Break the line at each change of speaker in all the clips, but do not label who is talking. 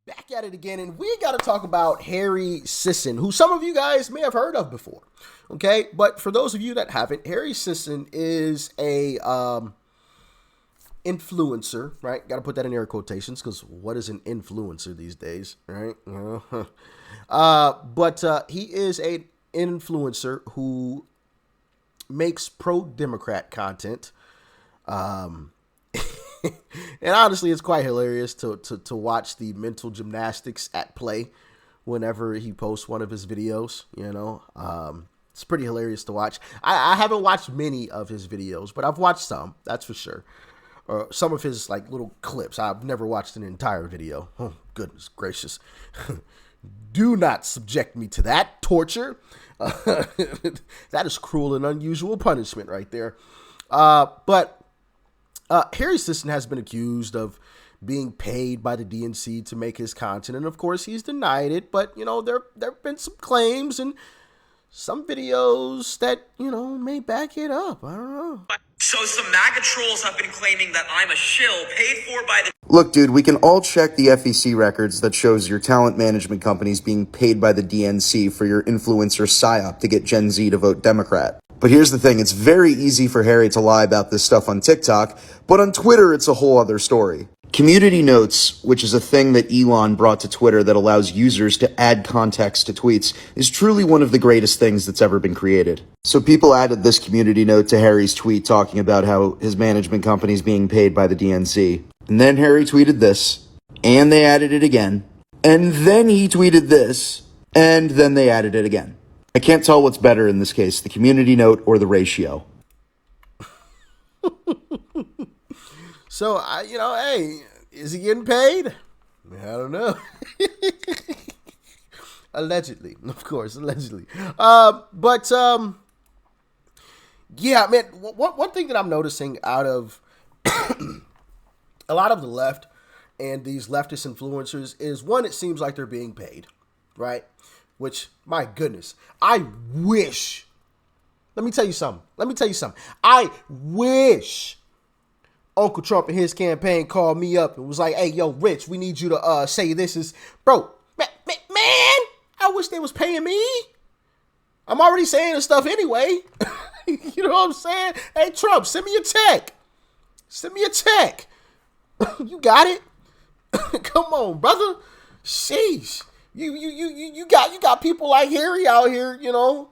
Back at it again, and we got to talk about Harry Sisson, who some of you guys may have heard of before. Okay, but for those of you that haven't, Harry Sisson is a influencer, right? Got to put that in air quotations because what is an influencer these days, right? But he is an influencer who makes pro-Democrat content. And honestly, it's quite hilarious to watch the mental gymnastics at play whenever he posts one of his videos, It's pretty hilarious to watch. I haven't watched many of his videos, but I've watched some, that's for sure. Some of his like little clips. I've never watched an entire video. Oh, goodness gracious. Do not subject me to that torture. That is cruel and unusual punishment right there. But Harry Sisson has been accused of being paid by the DNC to make his content, and of course he's denied it. But there have been some claims and some videos that may back it up. I don't know.
So some MAGA trolls have been claiming that I'm a shill paid for by the...
Look, dude, we can all check the FEC records that shows your talent management companies being paid by the DNC for your influencer psyop to get Gen Z to vote Democrat. But here's the thing, it's very easy for Harry to lie about this stuff on TikTok, but on Twitter it's a whole other story. Community Notes, which is a thing that Elon brought to Twitter that allows users to add context to tweets, is truly one of the greatest things that's ever been created. So people added this community note to Harry's tweet talking about how his management company is being paid by the DNC. And then Harry tweeted this, and they added it again, and then he tweeted this, and then they added it again. I can't tell what's better in this case, the community note or the ratio.
So, hey, is he getting paid? I don't know. Allegedly, of course, allegedly. Yeah, man, one thing that I'm noticing out of a lot of the left and these leftist influencers is, one, it seems like they're being paid, right? Which, my goodness, I wish, let me tell you something. I wish Uncle Trump and his campaign called me up and was like, hey, yo, Rich, we need you to say this is, bro, man, I wish they was paying me. I'm already saying this stuff anyway. You know what I'm saying? Hey, Trump, send me a check. You got it. Come on, brother. Sheesh. You got people like Harry out here,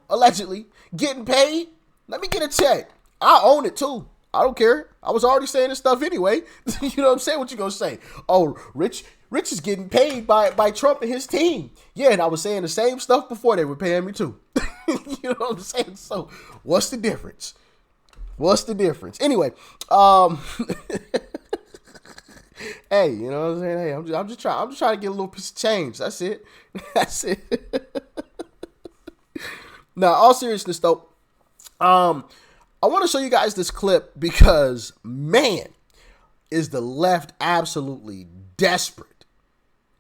allegedly getting paid. Let me get a check. I own it too. I don't care. I was already saying this stuff anyway. You know what I'm saying? What you gonna say? Oh, Rich is getting paid by Trump and his team. Yeah, and I was saying the same stuff before they were paying me too. You know what I'm saying? So what's the difference? Anyway, hey, you know what I'm saying? Hey, I'm just trying to get a little piece of change. That's it. Now, all seriousness though, I want to show you guys this clip because, man, is the left absolutely desperate.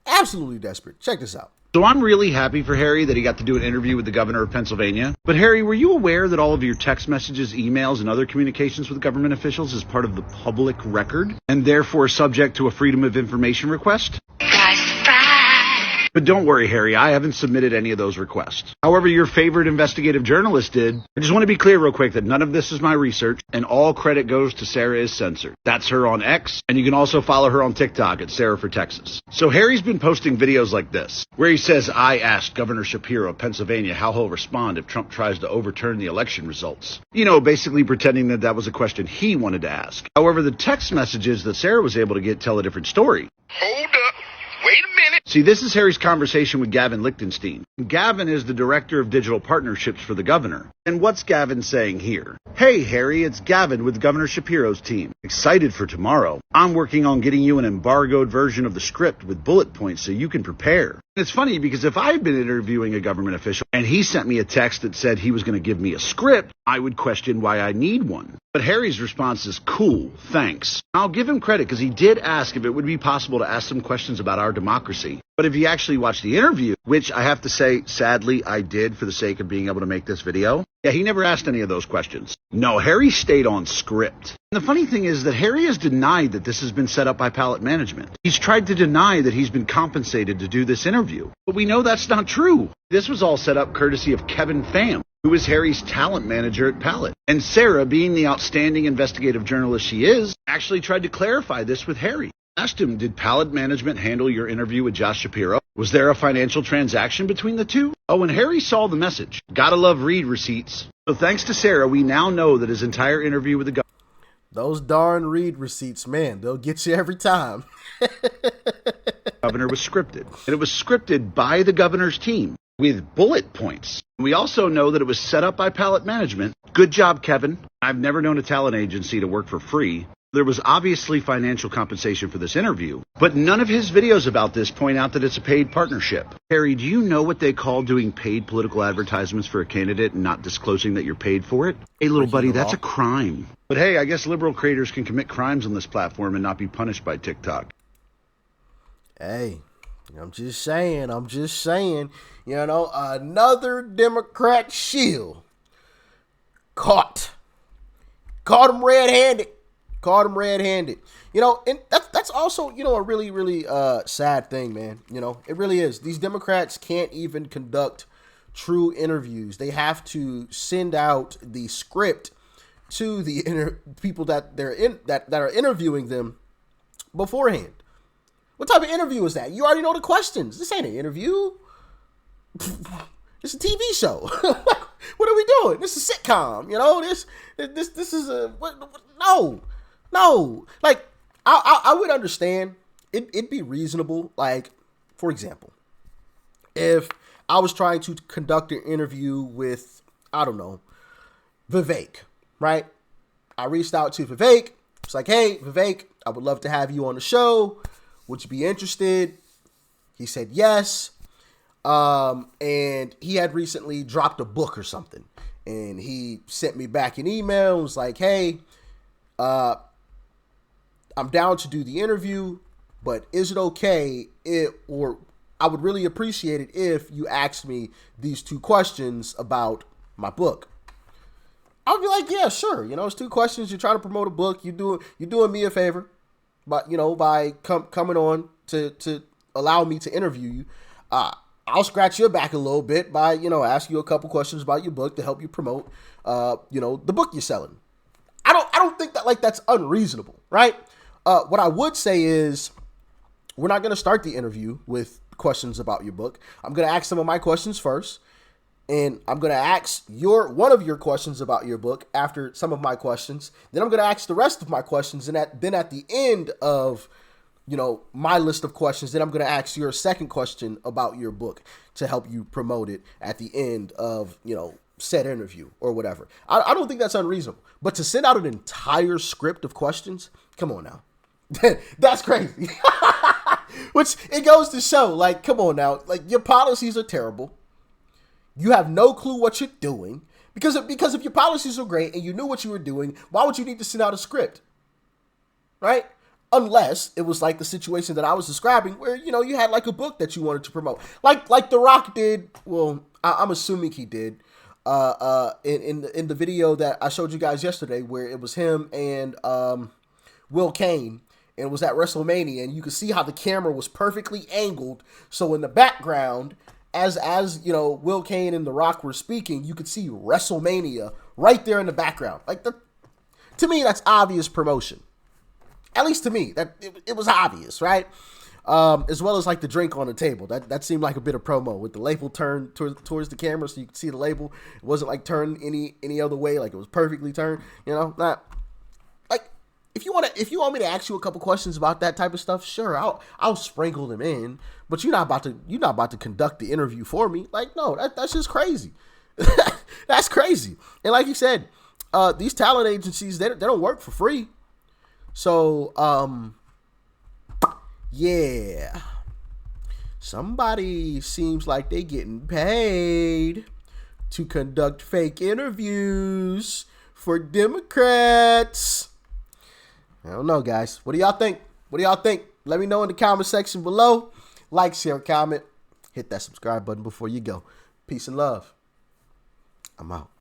Absolutely desperate. Check this out.
So I'm really happy for Harry that he got to do an interview with the governor of Pennsylvania. But Harry, were you aware that all of your text messages, emails, and other communications with government officials is part of the public record and therefore subject to a Freedom of Information request? But don't worry, Harry, I haven't submitted any of those requests. However, your favorite investigative journalist did. I just want to be clear real quick that none of this is my research, and all credit goes to Sarah is Censored. That's her on X, and you can also follow her on TikTok at Sarah for Texas. So Harry's been posting videos like this, where he says, I asked Governor Shapiro of Pennsylvania how he'll respond if Trump tries to overturn the election results. Basically pretending that was a question he wanted to ask. However, the text messages that Sarah was able to get tell a different story.
Hold up. Wait a minute.
See, this is Harry's conversation with Gavin Lichtenstein. Gavin is the director of digital partnerships for the governor. And what's Gavin saying here? Hey, Harry, it's Gavin with Governor Shapiro's team. Excited for tomorrow. I'm working on getting you an embargoed version of the script with bullet points so you can prepare. It's funny because if I've been interviewing a government official and he sent me a text that said he was going to give me a script, I would question why I need one. But Harry's response is, cool, thanks. I'll give him credit because he did ask if it would be possible to ask some questions about our democracy. But if you actually watch the interview, which I have to say, sadly, I did for the sake of being able to make this video, yeah, he never asked any of those questions. No, Harry stayed on script. And the funny thing is that Harry has denied that this has been set up by Palette Management. He's tried to deny that he's been compensated to do this interview. But we know that's not true. This was all set up courtesy of Kevin Pham, who is Harry's talent manager at Palette. And Sarah, being the outstanding investigative journalist she is, actually tried to clarify this with Harry. Asked him, did Palette Management handle your interview with Josh Shapiro? Was there a financial transaction between the two? Oh, and Harry saw the message. Gotta love read receipts. So thanks to Sarah, we now know that his entire interview with the
Those darn read receipts, man, they'll get you every time.
governor was scripted. And it was scripted by the governor's team with bullet points. We also know that it was set up by Palette Management. Good job, Kevin. I've never known a talent agency to work for free. There was obviously financial compensation for this interview, but none of his videos about this point out that it's a paid partnership. Harry, do you know what they call doing paid political advertisements for a candidate and not disclosing that you're paid for it? Hey, little buddy, that's a crime. But hey, I guess liberal creators can commit crimes on this platform and not be punished by TikTok.
Hey, I'm just saying, you know, another Democrat shill caught him red-handed. You know, and that's also, you know, a really, really sad thing, man. You know, it really is. These Democrats can't even conduct true interviews. They have to send out the script to the people that are interviewing them beforehand. What type of interview is that? You already know the questions. This ain't an interview. It's a TV show. What are we doing? This is a sitcom. You know, this is a no. Like I would understand. It'd be reasonable. Like, for example, if I was trying to conduct an interview with, I don't know, Vivek, right? I reached out to Vivek. It's like, hey, Vivek, I would love to have you on the show. Would you be interested? He said yes. And he had recently dropped a book or something. And he sent me back an email and was like, hey, I'm down to do the interview, but is it okay or I would really appreciate it if you asked me these 2 questions about my book. I would be like, yeah, sure. You know, it's 2 questions. You're trying to promote a book. You're doing me a favor, but you know, by coming on to allow me to interview you. I'll scratch your back a little bit by, you know, ask you a couple questions about your book to help you promote, you know, the book you're selling. I don't think that, like, that's unreasonable, right? What I would say is we're not going to start the interview with questions about your book. I'm going to ask some of my questions first, and I'm going to ask one of your questions about your book after some of my questions. Then I'm going to ask the rest of my questions, and then at the end of, you know, my list of questions, then I'm going to ask your second question about your book to help you promote it at the end of, you know, said interview or whatever. I don't think that's unreasonable. But to send out an entire script of questions, come on now. That's crazy. Which it goes to show, like, come on now. Like, your policies are terrible. You have no clue what you're doing. Because if your policies are great and you knew what you were doing, why would you need to send out a script? Right? Unless it was like the situation that I was describing where, you know, you had like a book that you wanted to promote. Like The Rock did. Well, I'm assuming he did. In the video that I showed you guys yesterday where it was him and Will Kane, and it was at WrestleMania, and you could see how the camera was perfectly angled. So in the background, as you know, Will Kane and The Rock were speaking, you could see WrestleMania right there in the background. Like, to me, that's obvious promotion. At least to me, that it was obvious, right? As well as like the drink on the table. That seemed like a bit of promo with the label turned towards the camera so you could see the label. It wasn't like turned any other way, like it was perfectly turned. You know, not like if you want me to ask you a couple questions about that type of stuff, sure, I'll sprinkle them in. But you're not about to conduct the interview for me. Like, no, that's just crazy. That's crazy. And like you said, these talent agencies they don't work for free. So, yeah, somebody seems like they getting paid to conduct fake interviews for Democrats. I don't know, guys. What do y'all think? Let me know in the comment section below. Like, share, comment. Hit that subscribe button before you go. Peace and love. I'm out.